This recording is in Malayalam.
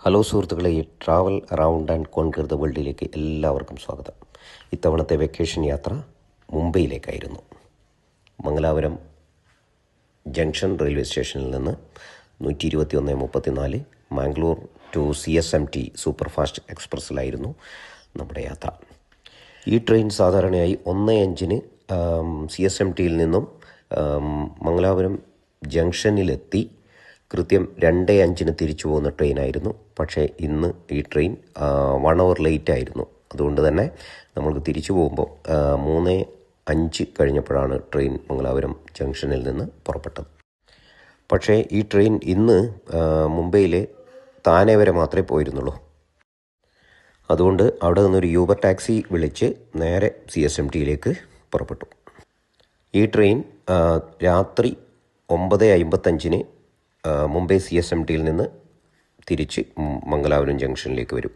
ഹലോ സുഹൃത്തുക്കളെ, ഈ travel around and conquer the വേൾഡിലേക്ക് എല്ലാവർക്കും സ്വാഗതം. ഇത്തവണത്തെ വെക്കേഷൻ യാത്ര മുംബൈയിലേക്കായിരുന്നു. മംഗലാപുരം ജംഗ്ഷൻ റെയിൽവേ സ്റ്റേഷനിൽ നിന്ന് 121:34 Mangalore to CSMT super fast എക്സ്പ്രസ്സിലായിരുന്നു നമ്മുടെ യാത്ര. ഈ ട്രെയിൻ സാധാരണയായി 1:05 CSMTയിൽ നിന്നും മംഗലാപുരം ജംഗ്ഷനിലെത്തി കൃത്യം 2:05 തിരിച്ചു പോകുന്ന ട്രെയിനായിരുന്നു. പക്ഷേ ഇന്ന് ഈ ട്രെയിൻ 1 hour ലേറ്റ് ആയിരുന്നു. അതുകൊണ്ട് തന്നെ നമ്മൾക്ക് തിരിച്ചു പോകുമ്പോൾ 3:05 കഴിഞ്ഞപ്പോഴാണ് ട്രെയിൻ മംഗലാപുരം ജംഗ്ഷനിൽ നിന്ന് പുറപ്പെട്ടത്. പക്ഷേ ഈ ട്രെയിൻ ഇന്ന് മുംബൈയിലെ താനെ വരെ മാത്രമേ പോയിരുന്നുള്ളൂ. അതുകൊണ്ട് അവിടെ നിന്നൊരു യൂബർ ടാക്സി വിളിച്ച് നേരെ CSMTയിലേക്ക് പുറപ്പെട്ടു. ഈ ട്രെയിൻ രാത്രി 9:55 മുംബൈ CSMTയിൽ നിന്ന് തിരിച്ച് മംഗലാപുരം ജംഗ്ഷനിലേക്ക് വരും.